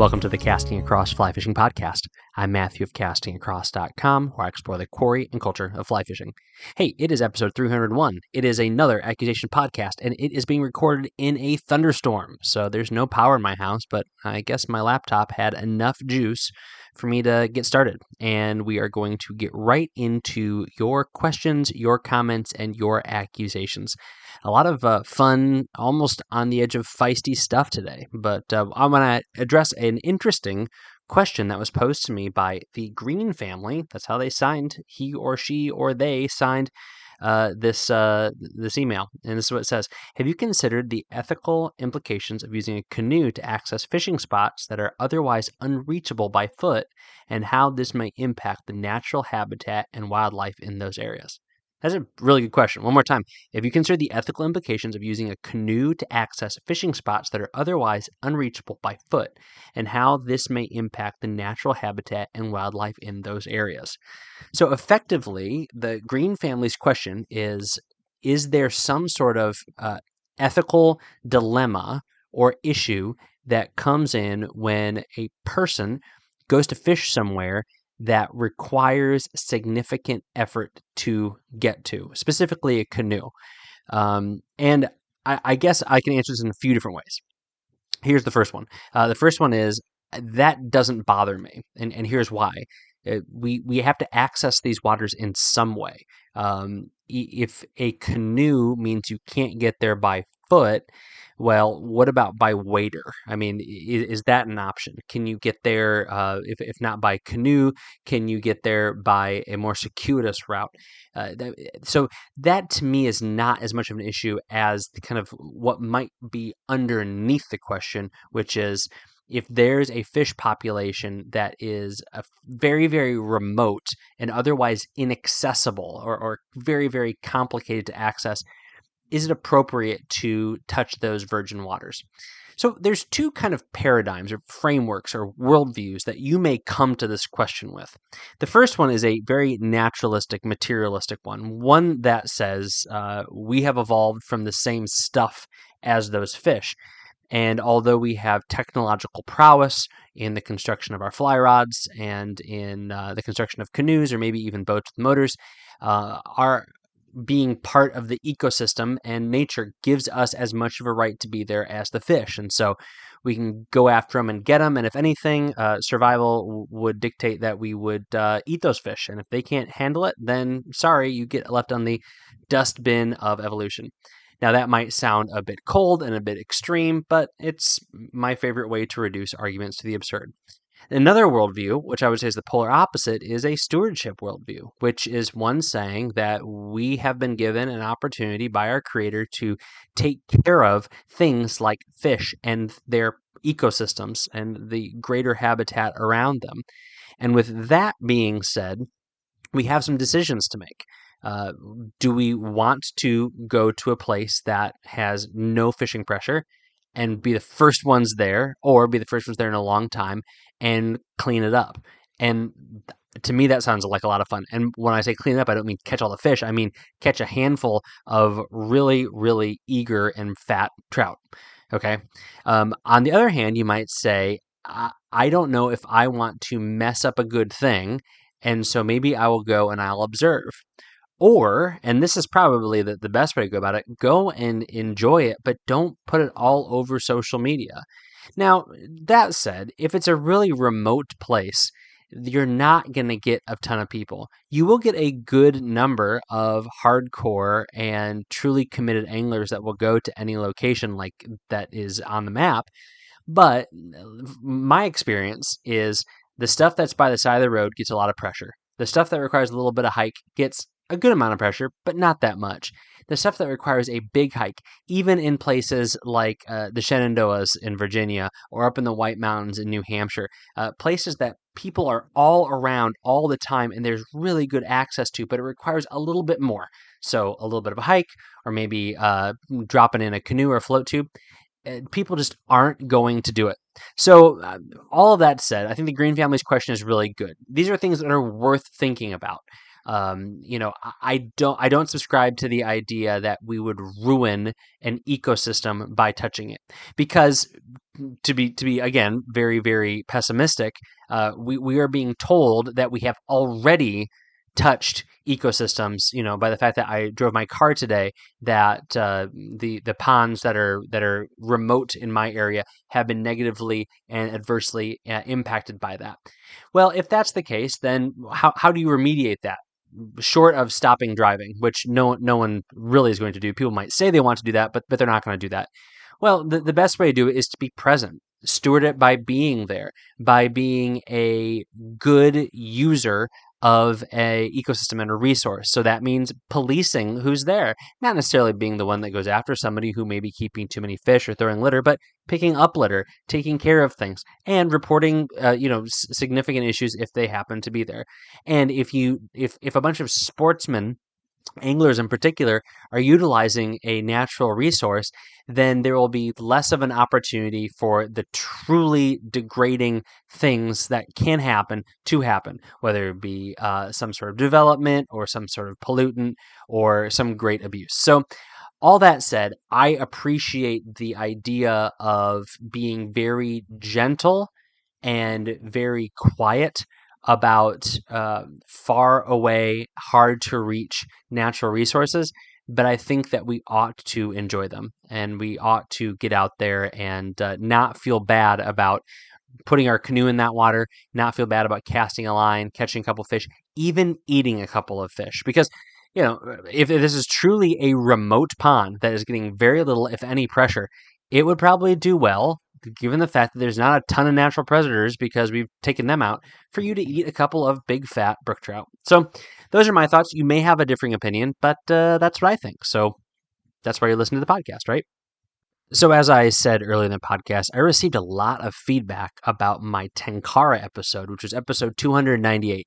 Welcome to the Casting Across Fly Fishing Podcast. I'm Matthew of castingacross.com, where I explore the quarry and culture of fly fishing. Hey, it is episode 301. It is another accusation podcast, and it is being recorded in a thunderstorm. So there's no power in my house, but I guess my laptop had enough juice for me to get started. And we are going to get right into your questions, your comments, and your accusations. A lot of fun, almost on the edge of feisty stuff today, but I'm going to address an interesting question that was posed to me by the Green family. That's how they signed. He or she or they signed this email, and this is what it says. Have you considered the ethical implications of using a canoe to access fishing spots that are otherwise unreachable by foot, and how this may impact the natural habitat and wildlife in those areas? That's a really good question. One more time. If you consider the ethical implications of using a canoe to access fishing spots that are otherwise unreachable by foot, and how this may impact the natural habitat and wildlife in those areas. So effectively, the Green family's question is there some sort of ethical dilemma or issue that comes in when a person goes to fish somewhere that requires significant effort to get to, specifically a canoe? And I guess I can answer this in a few different ways. Here's the first one. The first one is that doesn't bother me, and here's why. We have to access these waters in some way. If a canoe means you can't get there by foot, well, what about by wader? I mean, is that an option? Can you get there, if not by canoe, can you get there by a more circuitous route? So that to me is not as much of an issue as the kind of what might be underneath the question, which is, if there's a fish population that is very, very remote and otherwise inaccessible or very, very complicated to access, is it appropriate to touch those virgin waters? So there's two kind of paradigms or frameworks or worldviews that you may come to this question with. The first one is a very naturalistic, materialistic one that says we have evolved from the same stuff as those fish. And although we have technological prowess in the construction of our fly rods and in the construction of canoes or maybe even boats with motors, our being part of the ecosystem and nature gives us as much of a right to be there as the fish. And so we can go after them and get them. And if anything, survival would dictate that we would eat those fish. And if they can't handle it, then sorry, you get left on the dustbin of evolution. Now, that might sound a bit cold and a bit extreme, but it's my favorite way to reduce arguments to the absurd. Another worldview, which I would say is the polar opposite, is a stewardship worldview, which is one saying that we have been given an opportunity by our Creator to take care of things like fish and their ecosystems and the greater habitat around them. And with that being said, we have some decisions to make. Do we want to go to a place that has no fishing pressure and be the first ones there, or be the first ones there in a long time and clean it up? And to me, that sounds like a lot of fun. And when I say clean it up, I don't mean catch all the fish. I mean catch a handful of really, really eager and fat trout. Okay. On the other hand, you might say, I don't know if I want to mess up a good thing, and so maybe I will go and I'll observe. Or, and this is probably the best way to go about it, go and enjoy it, but don't put it all over social media. Now, that said, if it's a really remote place, you're not going to get a ton of people. You will get a good number of hardcore and truly committed anglers that will go to any location like that is on the map. But my experience is the stuff that's by the side of the road gets a lot of pressure. The stuff that requires a little bit of hike gets a good amount of pressure, but not that much. The stuff that requires a big hike, even in places like the Shenandoahs in Virginia or up in the White Mountains in New Hampshire, places that people are all around all the time and there's really good access to, but it requires a little bit more. So a little bit of a hike, or maybe dropping in a canoe or a float tube. People just aren't going to do it. So all of that said, I think the Green family's question is really good. These are things that are worth thinking about. I don't subscribe to the idea that we would ruin an ecosystem by touching it, because to be again very very pessimistic, we are being told that we have already touched ecosystems, by the fact that I drove my car today, that the ponds that are remote in my area have been negatively and adversely impacted by that. Well, if that's the case, then how do you remediate that? Short of stopping driving, which no one really is going to do. People might say they want to do that, but they're not going to do that. Well, the best way to do it is to be present. Steward it by being there, by being a good user of a ecosystem and a resource. So that means policing who's there, not necessarily being the one that goes after somebody who may be keeping too many fish or throwing litter, but picking up litter, taking care of things, and reporting, significant issues if they happen to be there. And if a bunch of sportsmen, anglers in particular, are utilizing a natural resource, then there will be less of an opportunity for the truly degrading things that can happen to happen, whether it be some sort of development or some sort of pollutant or some great abuse. So all that said, I appreciate the idea of being very gentle and very quiet about far away, hard to reach natural resources. But I think that we ought to enjoy them, and we ought to get out there and not feel bad about putting our canoe in that water, not feel bad about casting a line, catching a couple fish, even eating a couple of fish. Because, if this is truly a remote pond that is getting very little, if any, pressure, it would probably do well, given the fact that there's not a ton of natural predators because we've taken them out, for you to eat a couple of big fat brook trout. So those are my thoughts. You may have a differing opinion, but that's what I think. So that's why you're listening to the podcast, right? So, as I said earlier in the podcast, I received a lot of feedback about my tenkara episode, which was episode 298.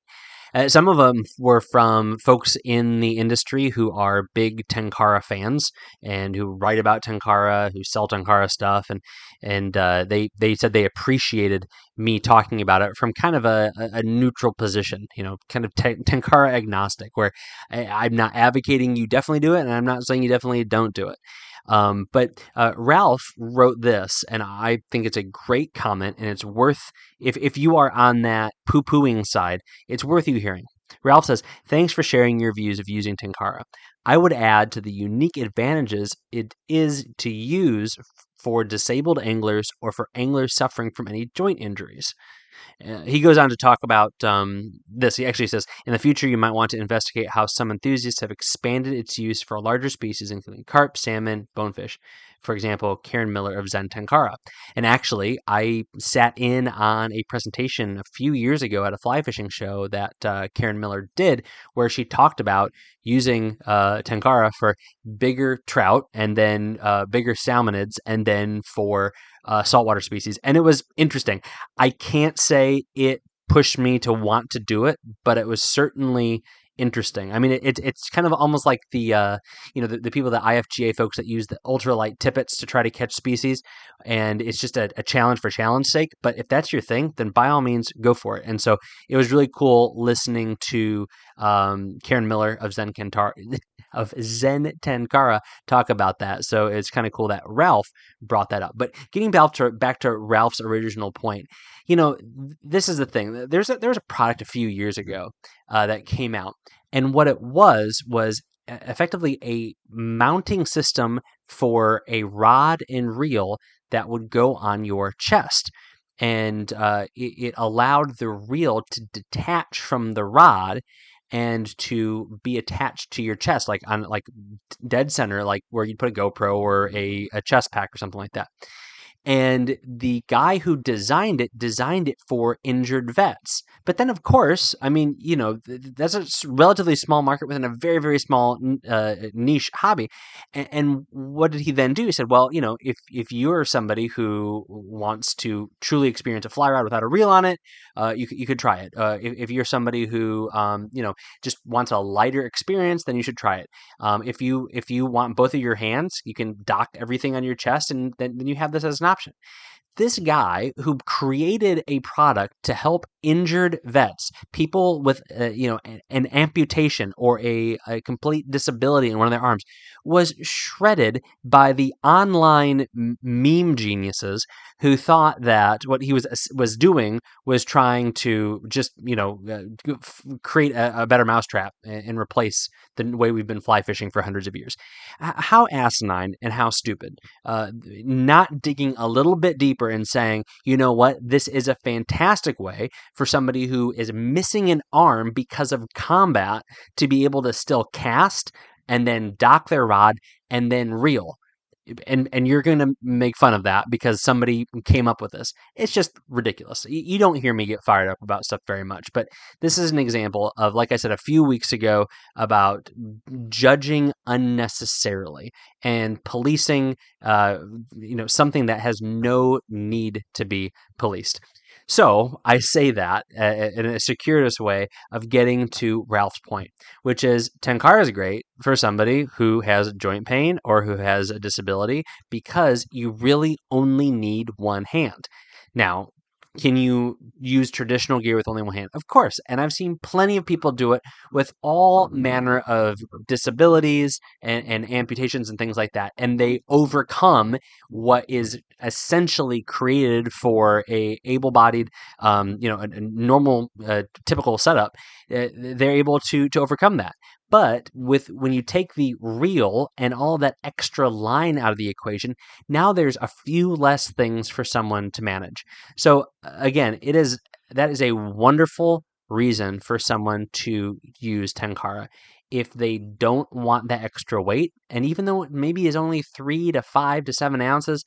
Some of them were from folks in the industry who are big tenkara fans and who write about tenkara, who sell tenkara stuff, and they said they appreciated me talking about it from kind of a neutral position, kind of tenkara agnostic, where I'm not advocating you definitely do it, and I'm not saying you definitely don't do it. But Ralph wrote this, and I think it's a great comment, and it's worth, if you are on that poo-pooing side, it's worth you hearing. Ralph says, "Thanks for sharing your views of using tenkara. I would add to the unique advantages it is to use for disabled anglers or for anglers suffering from any joint injuries." He goes on to talk about this. He actually says, "In the future, you might want to investigate how some enthusiasts have expanded its use for larger species, including carp, salmon, bonefish. For example, Karen Miller of Zen Tenkara." And actually, I sat in on a presentation a few years ago at a fly fishing show that Karen Miller did, where she talked about using tenkara for bigger trout and then bigger salmonids, and then for saltwater species. And it was interesting. I can't say it pushed me to want to do it, but it was certainly interesting. I mean, it's kind of almost like the people, the IFGA folks that use the ultralight tippets to try to catch species, and it's just a challenge for challenge sake. But if that's your thing, then by all means, go for it. And so it was really cool listening to Karen Miller of Zen Tenkara talk about that. So it's kind of cool that Ralph brought that up. But getting back to Ralph's original point, this is the thing. There was a product a few years ago that came out, and what it was effectively a mounting system for a rod and reel that would go on your chest. And it allowed the reel to detach from the rod and to be attached to your chest, like on dead center, like where you'd put a GoPro or a chest pack or something like that. And the guy who designed it for injured vets. But then, of course, I mean, that's a relatively small market within a very, very small niche hobby. And what did he then do? He said, well, if you're somebody who wants to truly experience a fly rod without a reel on it, you could try it. If you're somebody who, just wants a lighter experience, then you should try it. If you want both of your hands, you can dock everything on your chest, and then you have this as an option. This guy who created a product to help injured vets, people with an amputation or a complete disability in one of their arms, was shredded by the online meme geniuses who thought that what he was doing was trying to just create a better mousetrap and replace the way we've been fly fishing for hundreds of years. How asinine and how stupid. Not digging a little bit deeper and saying, you know what, this is a fantastic way for somebody who is missing an arm because of combat to be able to still cast and then dock their rod and then reel. And you're going to make fun of that because somebody came up with this. It's just ridiculous. You don't hear me get fired up about stuff very much, but this is an example of, like I said a few weeks ago, about judging unnecessarily and policing something that has no need to be policed. So I say that in a circuitous way of getting to Ralph's point, which is tenkara is great for somebody who has joint pain or who has a disability because you really only need one hand. Now, can you use traditional gear with only one hand? Of course. And I've seen plenty of people do it with all manner of disabilities and amputations and things like that. And they overcome what is essentially created for a able-bodied, a normal, typical setup. They're able to overcome that. But when you take the reel and all that extra line out of the equation, now there's a few less things for someone to manage. So again, that is a wonderful reason for someone to use tenkara. If they don't want that extra weight, and even though it maybe is only 3 to 5 to 7 ounces,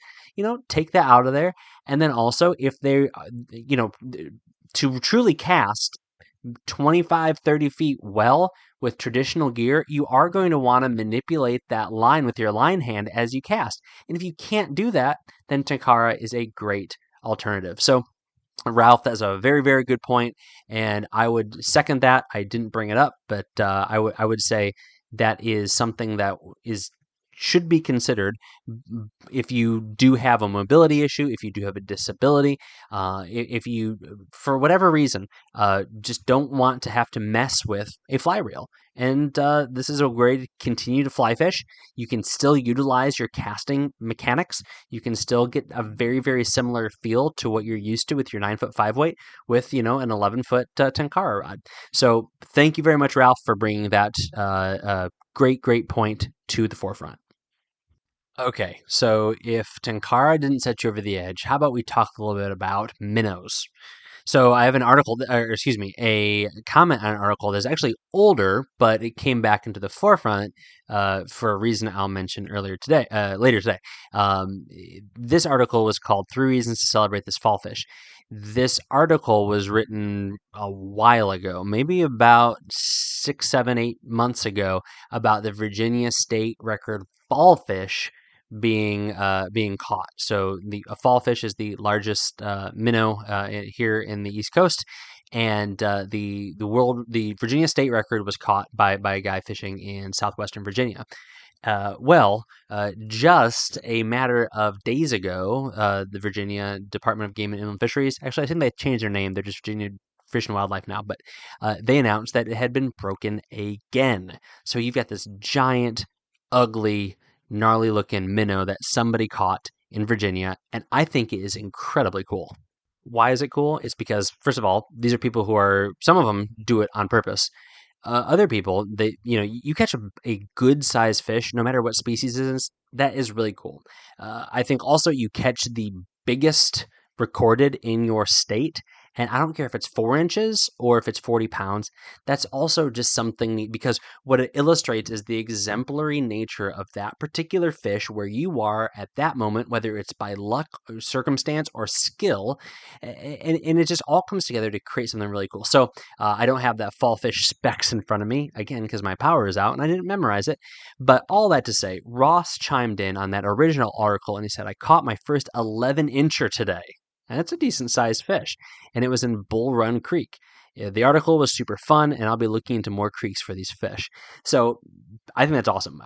take that out of there. And then also, if they, to truly cast 25, 30 feet well with traditional gear, you are going to want to manipulate that line with your line hand as you cast. And if you can't do that, then tenkara is a great alternative. So Ralph, that's a very, very good point, and I would second that. I didn't bring it up, but I would say that is something that should be considered if you do have a mobility issue, if you do have a disability, if you, for whatever reason, just don't want to have to mess with a fly reel. And this is a way to continue to fly fish. You can still utilize your casting mechanics. You can still get a very, very similar feel to what you're used to with your 9-foot 5-weight with, an 11-foot tenkara rod. So thank you very much, Ralph, for bringing that great, great point to the forefront. Okay, so if tenkara didn't set you over the edge, how about we talk a little bit about minnows? So I have an article, a comment on an article that's actually older, but it came back into the forefront for a reason I'll mention later today. This article was called "3 Reasons to Celebrate This Fall Fish." This article was written a while ago, maybe about 6, 7, 8 months ago, about the Virginia state record fall fish being caught. So a fall fish is the largest minnow here in the East Coast, and the Virginia state record was caught by a guy fishing in southwestern Virginia. Just a matter of days ago, the Virginia Department of Game and Inland Fisheries, actually, I think they changed their name. They're just Virginia Fish and Wildlife now, but they announced that it had been broken again. So you've got this giant, ugly, gnarly looking minnow that somebody caught in Virginia, and I think it is incredibly cool. Why is it cool? It's because, first of all, these are people some of them do it on purpose. Other people, you catch a good sized fish, no matter what species it is, that is really cool. I think also you catch the biggest recorded in your state. And I don't care if it's 4 inches or if it's 40 pounds. That's also just something neat because what it illustrates is the exemplary nature of that particular fish where you are at that moment, whether it's by luck or circumstance or skill. And it just all comes together to create something really cool. So I don't have that fall fish specs in front of me, again, because my power is out and I didn't memorize it. But all that to say, Ross chimed in on that original article and he said, I caught my first 11-incher today. And it's a decent sized fish. And it was in Bull Run Creek. The article was super fun, and I'll be looking into more creeks for these fish. So I think that's awesome.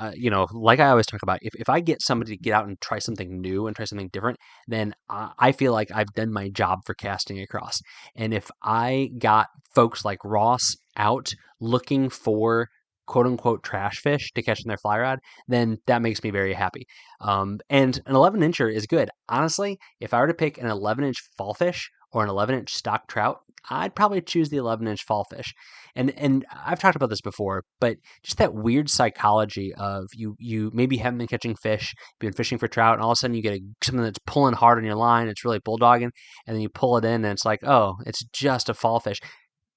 Like I always talk about, if I get somebody to get out and try something new and try something different, then I feel like I've done my job for casting across. And if I got folks like Ross out looking for quote unquote trash fish to catch in their fly rod, then that makes me very happy. And an 11-incher is good. Honestly, if I were to pick an 11-inch fall fish or an 11-inch stock trout, I'd probably choose the 11-inch fall fish. And I've talked about this before, but just that weird psychology of you maybe haven't been catching fish, been fishing for trout, and all of a sudden you get something that's pulling hard on your line, it's really bulldogging, and then you pull it in and it's like, oh, it's just a fall fish.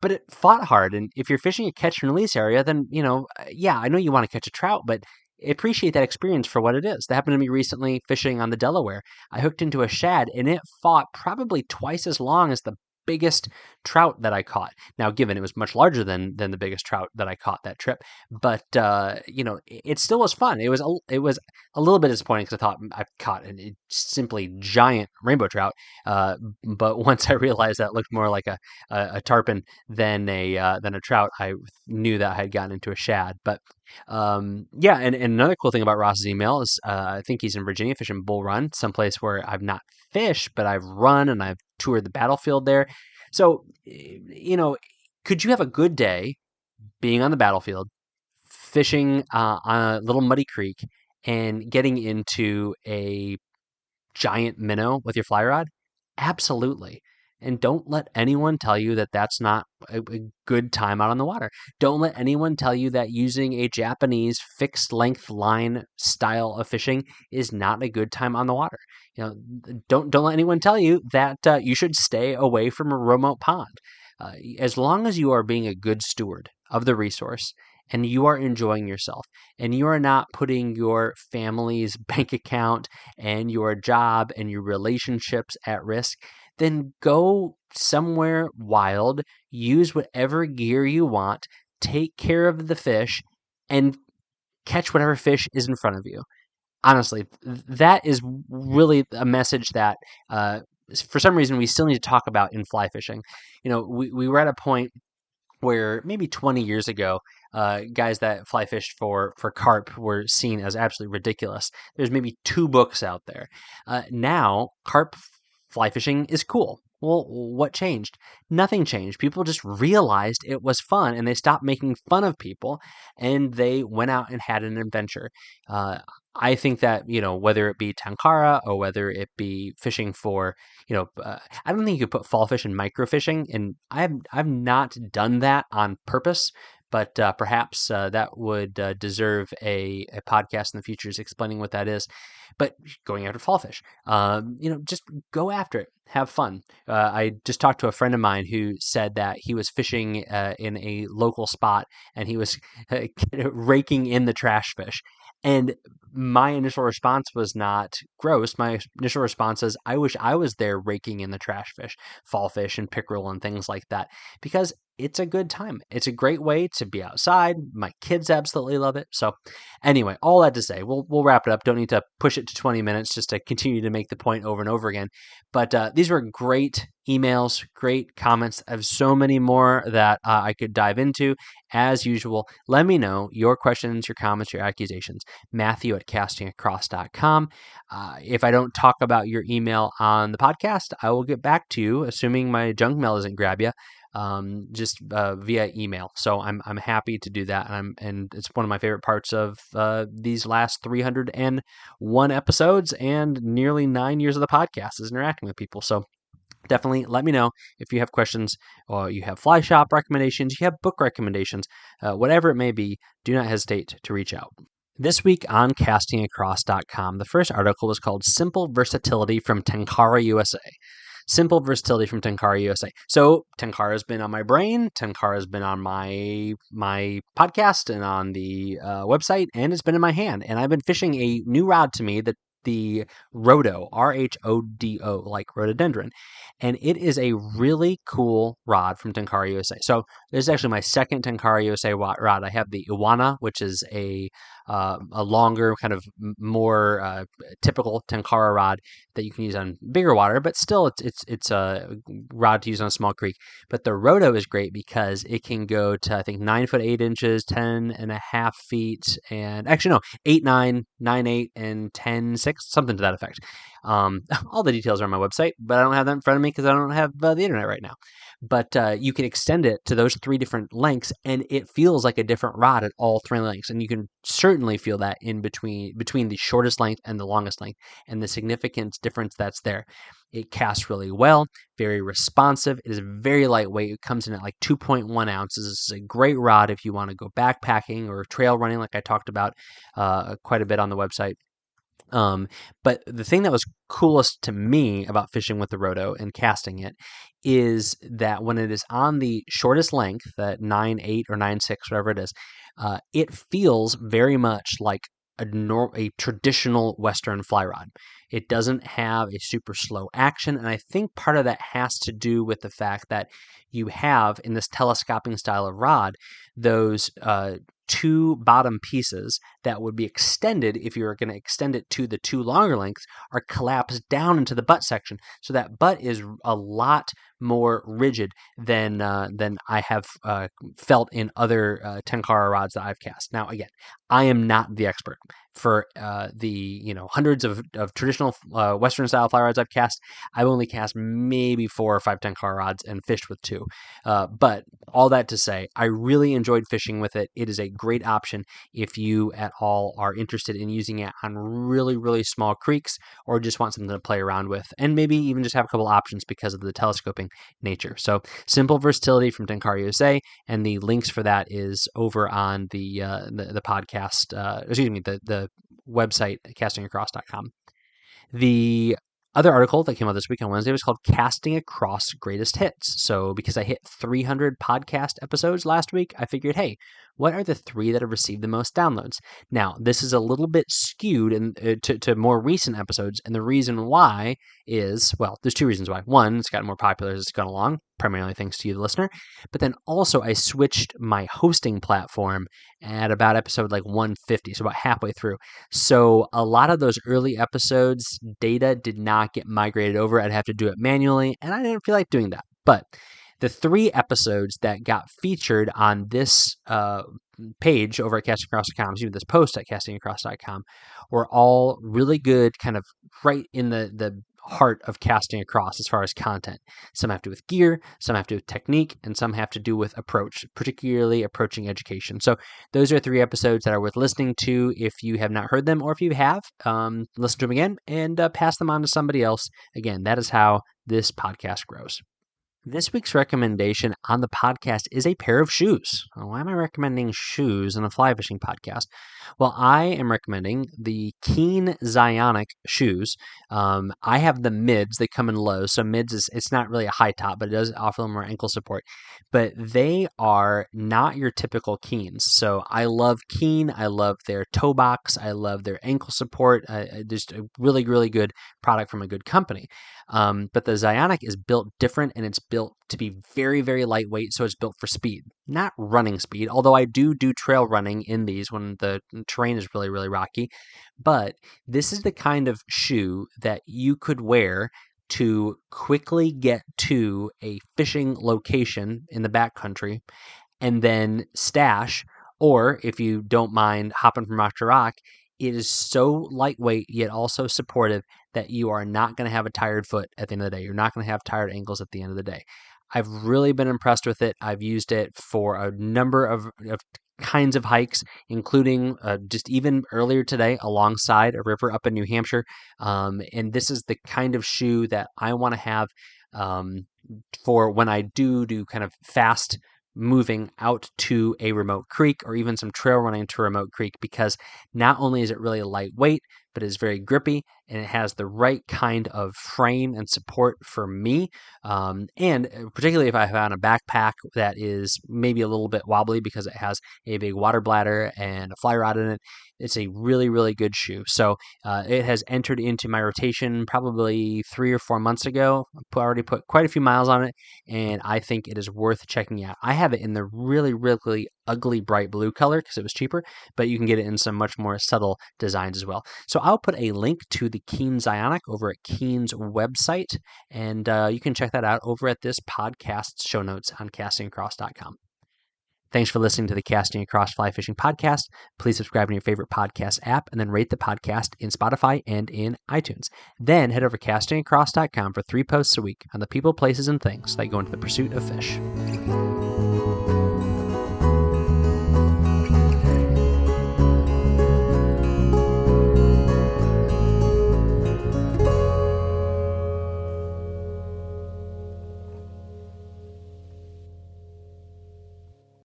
But it fought hard, and if you're fishing a catch and release area, then, yeah, I know you want to catch a trout, but appreciate that experience for what it is. That happened to me recently fishing on the Delaware. I hooked into a shad, and it fought probably twice as long as the biggest trout that I caught. Now, given it was much larger than the biggest trout that I caught that trip, but it still was fun. It was a little bit disappointing because I thought I caught a simply giant rainbow trout, but once I realized that it looked more like a tarpon than a trout, I knew that I had gotten into a shad. But yeah, and another cool thing about Ross's email is I think he's in Virginia fishing Bull Run, someplace where I've not fished, but I've run and I've toured the battlefield there. So, could you have a good day being on the battlefield, fishing on a little muddy creek, and getting into a giant minnow with your fly rod? Absolutely. And don't let anyone tell you that that's not a good time out on the water. Don't let anyone tell you that using a Japanese fixed length line style of fishing is not a good time on the water. Don't let anyone tell you that you should stay away from a remote pond. As long as you are being a good steward of the resource and you are enjoying yourself and you are not putting your family's bank account and your job and your relationships at risk, then go somewhere wild, use whatever gear you want, take care of the fish, and catch whatever fish is in front of you. Honestly, that is really a message that for some reason we still need to talk about in fly fishing. We were at a point where maybe 20 years ago, guys that fly fished for carp were seen as absolutely ridiculous. There's maybe 2 books out there. Now, carp fly fishing is cool. Well, what changed? Nothing changed. People just realized it was fun and they stopped making fun of people and they went out and had an adventure. I think that, whether it be tenkara or whether it be fishing for, I don't think you could put fall fish in microfishing, and I've not done that on purpose, but perhaps that would deserve a podcast in the future is explaining what that is. But going after fall fish, just go after it, have fun. I just talked to a friend of mine who said that he was fishing in a local spot and he was raking in the trash fish. And my initial response was not gross. My initial response is, I wish I was there raking in the trash fish, fall fish and pickerel and things like that, because it's a good time. It's a great way to be outside. My kids absolutely love it. So anyway, all that to say, we'll wrap it up. Don't need to push it to 20 minutes just to continue to make the point over and over again. But these were great emails, great comments. I have so many more that I could dive into. As usual, let me know your questions, your comments, your accusations. Matthew at castingacross.com. If I don't talk about your email on the podcast, I will get back to you, assuming my junk mail doesn't grab you, just via email. So I'm happy to do that, and it's one of my favorite parts of these last 301 episodes and nearly 9 years of the podcast is interacting with people. So definitely let me know if you have questions or you have fly shop recommendations, you have book recommendations, whatever it may be. Do not hesitate to reach out. This week on castingacross.com, the first article was called Simple Versatility from Tenkara USA. Simple Versatility from Tenkara USA. So Tenkara has been on my brain. Tenkara has been on my podcast and on the website, and it's been in my hand. And I've been fishing a new rod to me, the Rhodo, RHODO, like rhododendron. And it is a really cool rod from Tenkara USA. So this is actually my second Tenkara USA rod. I have the Iwana, which is a a longer, kind of more typical tenkara rod that you can use on bigger water, but still it's a rod to use on a small creek. But the Roto is great because it can go to, I think, 9 foot 8 inches, 10.5 feet, and actually no, 8 9, 9 8, and 10 6, something to that effect. All the details are on my website, but I don't have that in front of me because I don't have the internet right now. But you can extend it to those 3 different lengths, and it feels like a different rod at all 3 lengths. And you can certainly feel that in between the shortest length and the longest length, and the significant difference that's there. It casts really well, very responsive. It is very lightweight. It comes in at like 2.1 ounces. This is a great rod if you want to go backpacking or trail running, like I talked about quite a bit on the website. But the thing that was coolest to me about fishing with the Roto and casting it is that when it is on the shortest length, that 9 8 or 9 6, whatever it is, it feels very much like a traditional Western fly rod. It doesn't have a super slow action, and I think part of that has to do with the fact that you have, in this telescoping style of rod, those 2 bottom pieces that would be extended if you were going to extend it to the 2 longer lengths are collapsed down into the butt section. So that butt is a lot more rigid than I have felt in other tenkara rods that I've cast. Now, again, I am not the expert for the hundreds of traditional Western style fly rods I've cast. I've only cast maybe 4 or 5 tenkara rods and fished with 2. But all that to say, I really enjoyed fishing with it. It is a great option if you at all are interested in using it on really, really small creeks, or just want something to play around with, and maybe even just have a couple options because of the telescoping nature. So simple versatility from Tenkara USA, and the links for that is over on the podcast, the website, castingacross.com. The other article that came out this week on Wednesday was called Casting Across Greatest Hits. So because I hit 300 podcast episodes last week, I figured, hey, what are the 3 that have received the most downloads? Now, this is a little bit skewed to more recent episodes, and the reason why is, well, there's 2 reasons why. One, it's gotten more popular as it's gone along, primarily thanks to you, the listener. But then also I switched my hosting platform at about episode like 150, so about halfway through. So a lot of those early episodes, data did not get migrated over. I'd have to do it manually, and I didn't feel like doing that. But the 3 episodes that got featured on this page over at castingacross.com, even this post at castingacross.com, were all really good, kind of right in the heart of casting across as far as content. Some have to do with gear, some have to do with technique, and some have to do with approach, particularly approaching education. So those are 3 episodes that are worth listening to if you have not heard them, or if you have, listen to them again and pass them on to somebody else. Again, that is how this podcast grows. This week's recommendation on the podcast is a pair of shoes. Why am I recommending shoes on a fly fishing podcast? Well, I am recommending the Keen Zionic shoes. I have the mids. They come in lows. So mids it's not really a high top, but it does offer them more ankle support. But they are not your typical Keens. So I love Keen. I love their toe box. I love their ankle support. Just a really, really good product from a good company. But the Zionic is built different, and it's built to be very, very lightweight, so it's built for speed, not running speed, although I do trail running in these when the terrain is really, really rocky. But this is the kind of shoe that you could wear to quickly get to a fishing location in the backcountry and then stash, or if you don't mind hopping from rock to rock, it is so lightweight yet also supportive that you are not going to have a tired foot at the end of the day. You're not going to have tired ankles at the end of the day. I've really been impressed with it. I've used it for a number of kinds of hikes, including just even earlier today alongside a river up in New Hampshire. And this is the kind of shoe that I want to have for when I do kind of fast moving out to a remote creek, or even some trail running to a remote creek, because not only is it really lightweight, but it's very grippy, and it has the right kind of frame and support for me. And particularly if I have on a backpack that is maybe a little bit wobbly because it has a big water bladder and a fly rod in it, it's a really, really good shoe. So it has entered into my rotation probably 3 or 4 months ago. I already put quite a few miles on it, and I think it is worth checking out. I have it in the really, really ugly bright blue color because it was cheaper, but you can get it in some much more subtle designs as well. So I'll put a link to the Keen's Ionic over at Keen's website, and you can check that out over at this podcast's show notes on castingacross.com. Thanks for listening to the Casting Across Fly Fishing Podcast. Please subscribe in your favorite podcast app and then rate the podcast in Spotify and in iTunes. Then head over to castingacross.com for 3 posts a week on the people, places, and things that go into the pursuit of fish.